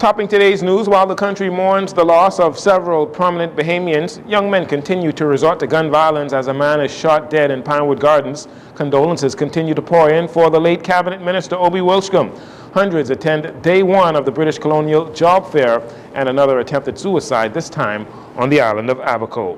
Topping today's news, while the country mourns the loss of several prominent Bahamians, young men continue to resort to gun violence as a man is shot dead in Pinewood Gardens. Condolences continue to pour in for the late Cabinet Minister Obi Wilchcombe. Hundreds attend day one of the British Colonial Job Fair and another attempted suicide, this time on the island of Abaco.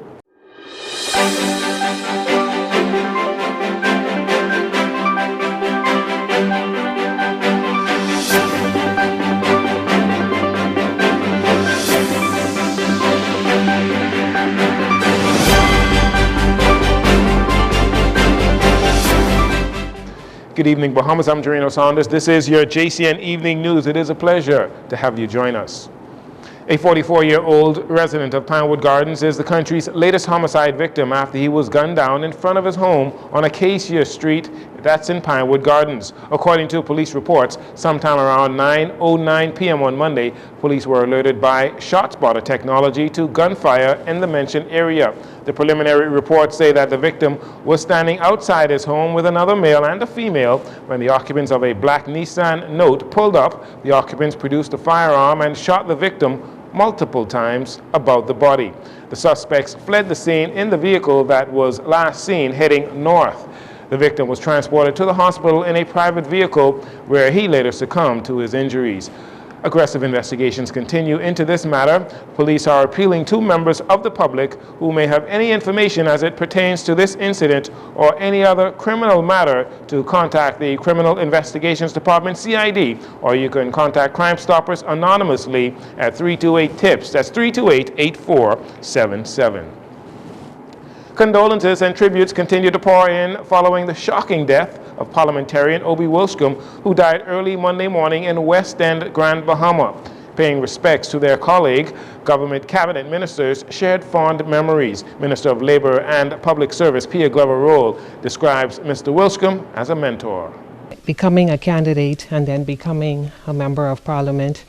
Good evening, Bahamas. I'm Jcn Saunders. This is your JCN Evening News. It is a pleasure to have you join us. A 44-year-old resident of Pinewood Gardens is the country's latest homicide victim after he was gunned down in front of his home on Acacia Street, that's in Pinewood Gardens. According to police reports, sometime around 9:09 p.m. on Monday, police were alerted by ShotSpotter technology to gunfire in the mentioned area. The preliminary reports say that the victim was standing outside his home with another male and a female when the occupants of a black Nissan Note pulled up. The occupants produced a firearm and shot the victim multiple times about the body. The suspects fled the scene in the vehicle that was last seen heading north. The victim was transported to the hospital in a private vehicle where he later succumbed to his injuries. Aggressive investigations continue into this matter. Police are appealing to members of the public who may have any information as it pertains to this incident or any other criminal matter to contact the Criminal Investigations Department, CID, or you can contact Crime Stoppers anonymously at 328-TIPS. That's 328-8477. Condolences and tributes continue to pour in following the shocking death of parliamentarian Obi Wilchcombe, who died early Monday morning in West End, Grand Bahama. Paying respects to their colleague, government cabinet ministers shared fond memories. Minister of Labor and Public Service Pia Glover-Roll describes Mr. Wilchcombe as a mentor. Becoming a candidate and then becoming a member of parliament,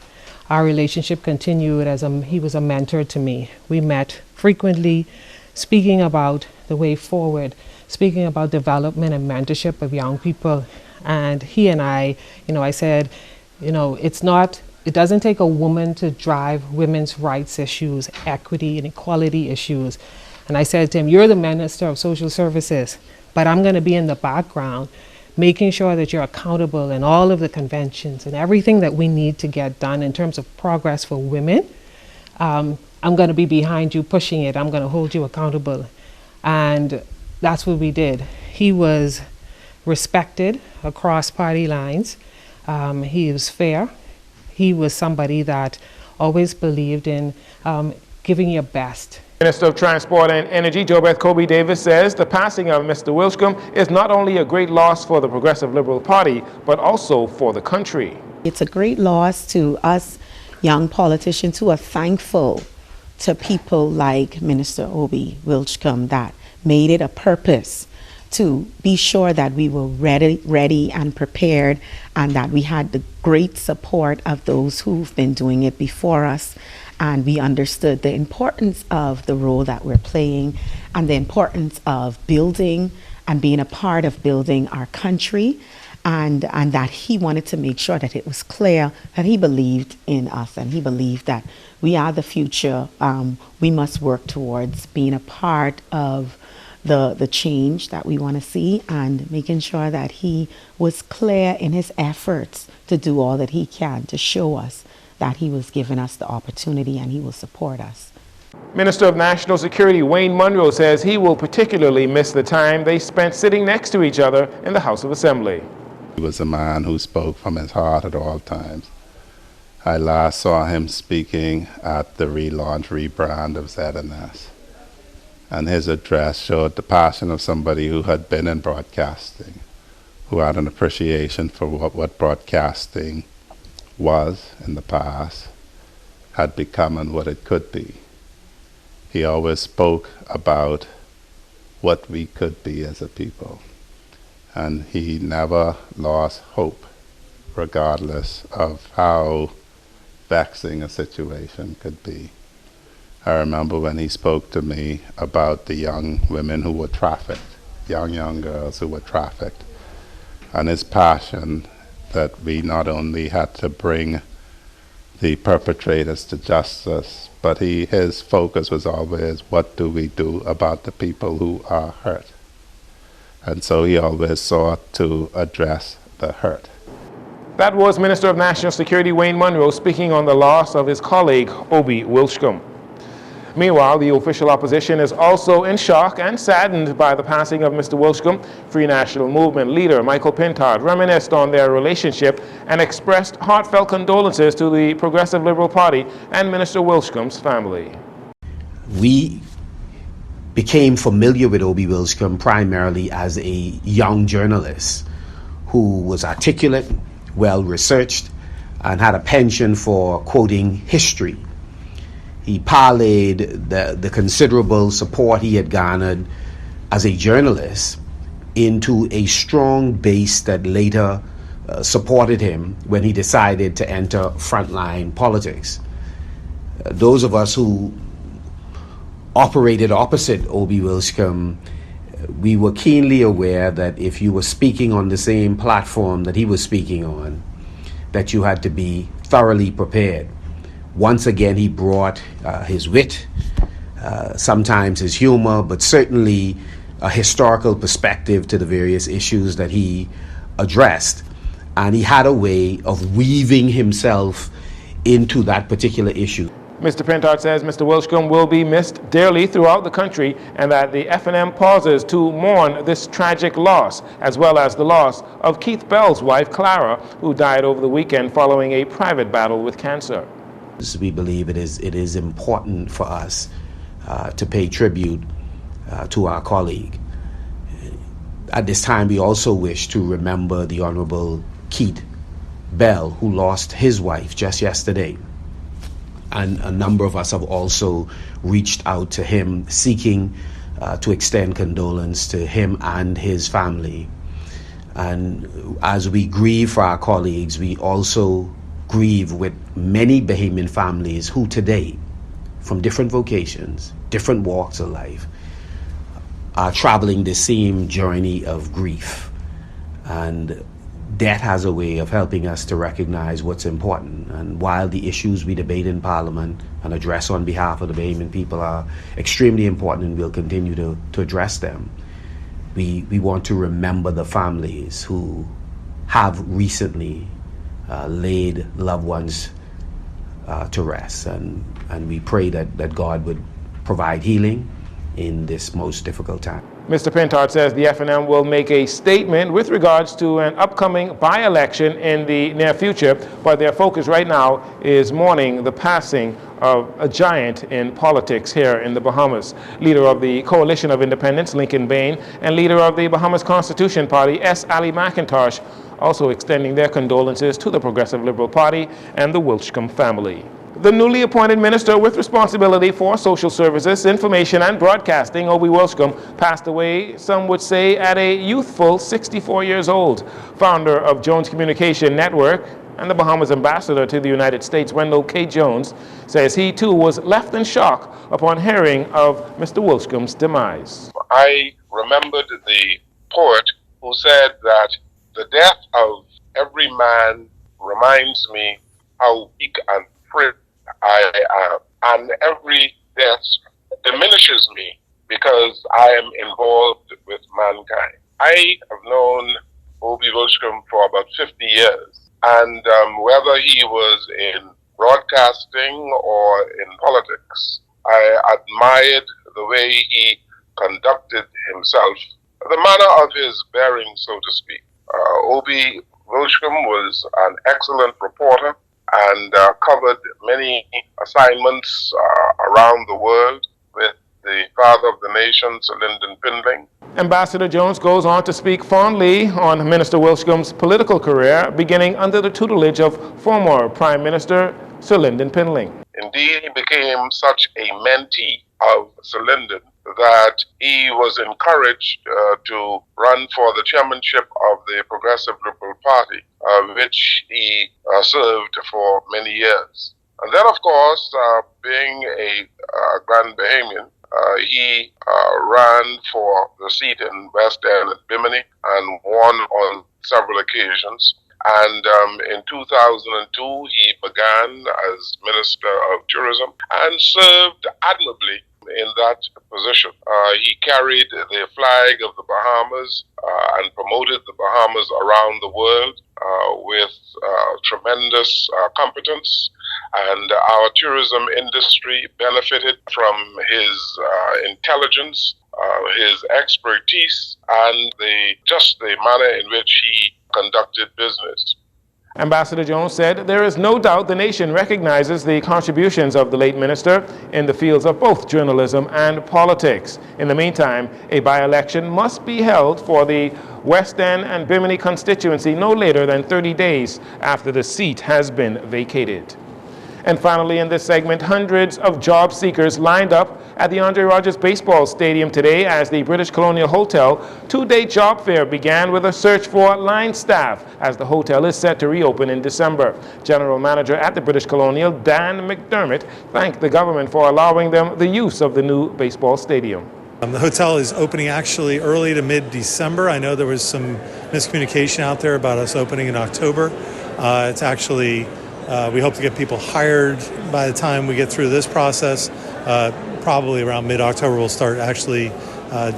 our relationship continued as he was a mentor to me. We met frequently, speaking about the way forward, speaking about development and mentorship of young people. And he and I said, it doesn't take a woman to drive women's rights issues, equity and equality issues. And I said to him, you're the Minister of Social Services, but I'm going to be in the background, making sure that you're accountable in all of the conventions and everything that we need to get done in terms of progress for women. I'm going to be behind you pushing it. I'm going to hold you accountable. And that's what we did. He was respected across party lines. He was fair. He was somebody that always believed in giving your best. Minister of Transport and Energy, JoBeth Kobe Davis, says the passing of Mr. Wilchcombe is not only a great loss for the Progressive Liberal Party, but also for the country. It's a great loss to us young politicians who are thankful to people like Minister Obi Wilchcombe that made it a purpose to be sure that we were ready and prepared, and that we had the great support of those who've been doing it before us. And we understood the importance of the role that we're playing and the importance of building and being a part of building our country. And that he wanted to make sure that it was clear that he believed in us and he believed that we are the future. We must work towards being a part of the change that we want to see, and making sure that he was clear in his efforts to do all that he can to show us that he was giving us the opportunity and he will support us. Minister of National Security Wayne Munro says he will particularly miss the time they spent sitting next to each other in the House of Assembly. He was a man who spoke from his heart at all times. I last saw him speaking at the rebrand of ZNS. And his address showed the passion of somebody who had been in broadcasting, who had an appreciation for what broadcasting was in the past, had become and what it could be. He always spoke about what we could be as a people. And he never lost hope, regardless of how vexing a situation could be. I remember when he spoke to me about the young women who were trafficked, young girls who were trafficked, and his passion that we not only had to bring the perpetrators to justice, but his focus was always, what do we do about the people who are hurt? And so he always sought to address the hurt. That was Minister of National Security Wayne Munro speaking on the loss of his colleague, Obi Wilchcombe. Meanwhile, the official opposition is also in shock and saddened by the passing of Mr. Wilchcombe. Free National Movement leader Michael Pintard reminisced on their relationship and expressed heartfelt condolences to the Progressive Liberal Party and Minister Wilchcombe's family. We became familiar with Obi Wilchcombe primarily as a young journalist who was articulate, well-researched, and had a penchant for quoting history. He parlayed the considerable support he had garnered as a journalist into a strong base that later supported him when he decided to enter frontline politics. Those of us who operated opposite Obi Wilchcombe, we were keenly aware that if you were speaking on the same platform that he was speaking on, that you had to be thoroughly prepared. Once again, he brought his wit, sometimes his humor, but certainly a historical perspective to the various issues that he addressed. And he had a way of weaving himself into that particular issue. Mr. Pintard says Mr. Wilchcombe will be missed dearly throughout the country and that the F&M pauses to mourn this tragic loss, as well as the loss of Keith Bell's wife, Clara, who died over the weekend following a private battle with cancer. We believe it is important for us to pay tribute to our colleague. At this time, we also wish to remember the Honorable Keith Bell, who lost his wife just yesterday. And a number of us have also reached out to him, seeking to extend condolence to him and his family. And as we grieve for our colleagues, we also grieve with many Bahamian families who today, from different vocations, different walks of life, are traveling the same journey of grief. And death has a way of helping us to recognize what's important. And while the issues we debate in Parliament and address on behalf of the Bahamian people are extremely important and we'll continue to address them, we want to remember the families who have recently laid loved ones to rest, and we pray that God would provide healing in this most difficult time. Mr. Pintard says the F&M will make a statement with regards to an upcoming by-election in the near future, but their focus right now is mourning the passing of a giant in politics here in the Bahamas. Leader of the Coalition of Independents, Lincoln Bain, and leader of the Bahamas Constitution Party, S. Ali McIntosh, also extending their condolences to the Progressive Liberal Party and the Wilchcombe family. The newly appointed minister with responsibility for social services, information, and broadcasting, Obi Wilchcombe, passed away, some would say, at a youthful 64 years old. Founder of Jones Communication Network and the Bahamas ambassador to the United States, Wendell K. Jones, says he too was left in shock upon hearing of Mr. Wilchcombe's demise. I remembered the poet who said that the death of every man reminds me how weak and frail I am, and every death diminishes me because I am involved with mankind. I have known Obi Wilchcombe for about 50 years, and whether he was in broadcasting or in politics, I admired the way he conducted himself, the manner of his bearing, so to speak. Obi Wilchcombe was an excellent reporter and covered many assignments around the world with the father of the nation, Sir Lyndon Pindling. Ambassador Jones goes on to speak fondly on Minister Wilchcombe's political career, beginning under the tutelage of former Prime Minister Sir Lyndon Pindling. Indeed, he became such a mentee of Sir Lyndon that he was encouraged to run for the chairmanship of the Progressive Liberal Party, which he served for many years. And then, of course, being a Grand Bahamian, he ran for the seat in West End at Bimini and won on several occasions. And in 2002, he began as Minister of Tourism and served admirably in that position. He carried the flag of the Bahamas and promoted the Bahamas around the world with tremendous competence, and our tourism industry benefited from his intelligence, his expertise, and the manner in which he conducted business. Ambassador Jones said there is no doubt the nation recognizes the contributions of the late minister in the fields of both journalism and politics. In the meantime, a by-election must be held for the West End and Bimini constituency no later than 30 days after the seat has been vacated. And finally, in this segment, hundreds of job seekers lined up at the Andre Rogers Baseball Stadium today as the British Colonial Hotel two-day job fair began with a search for line staff as the hotel is set to reopen in December. General Manager at the British Colonial, Dan McDermott, thanked the government for allowing them the use of the new baseball stadium. The hotel is opening actually early to mid-December. I know there was some miscommunication out there about us opening in October. It's actually we hope to get people hired by the time we get through this process. Probably around mid-October we'll start actually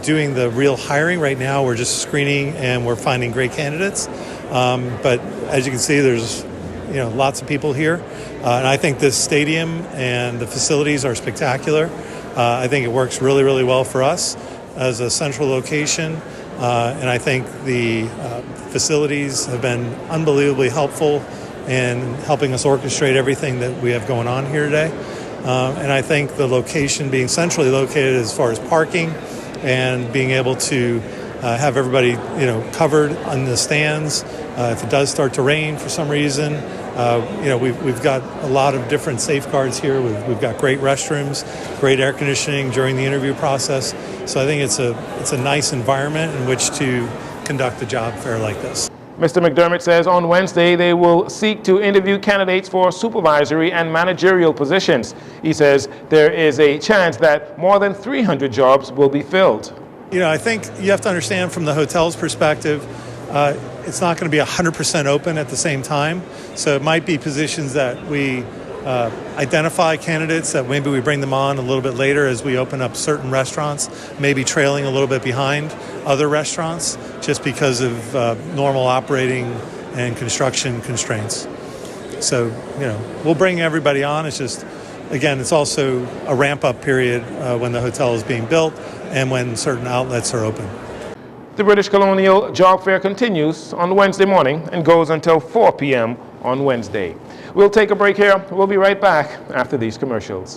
doing the real hiring. Right now we're just screening and we're finding great candidates. But as you can see, there's lots of people here. And I think this stadium and the facilities are spectacular. I think it works really, really well for us as a central location. And I think the facilities have been unbelievably helpful in helping us orchestrate everything that we have going on here today. And I think the location being centrally located as far as parking and being able to have everybody covered on the stands. If it does start to rain for some reason, we've got a lot of different safeguards here. We've got great restrooms, great air conditioning during the interview process. So I think it's a nice environment in which to conduct a job fair like this. Mr. McDermott says on Wednesday they will seek to interview candidates for supervisory and managerial positions. He says there is a chance that more than 300 jobs will be filled. I think you have to understand from the hotel's perspective, it's not going to be 100% open at the same time. So it might be positions that we identify candidates that maybe we bring them on a little bit later as we open up certain restaurants, maybe trailing a little bit behind other restaurants just because of normal operating and construction constraints. So, we'll bring everybody on. It's just, again, it's also a ramp-up period when the hotel is being built and when certain outlets are open. The British Colonial Job Fair continues on Wednesday morning and goes until 4 p.m. on Wednesday. We'll take a break here. We'll be right back after these commercials.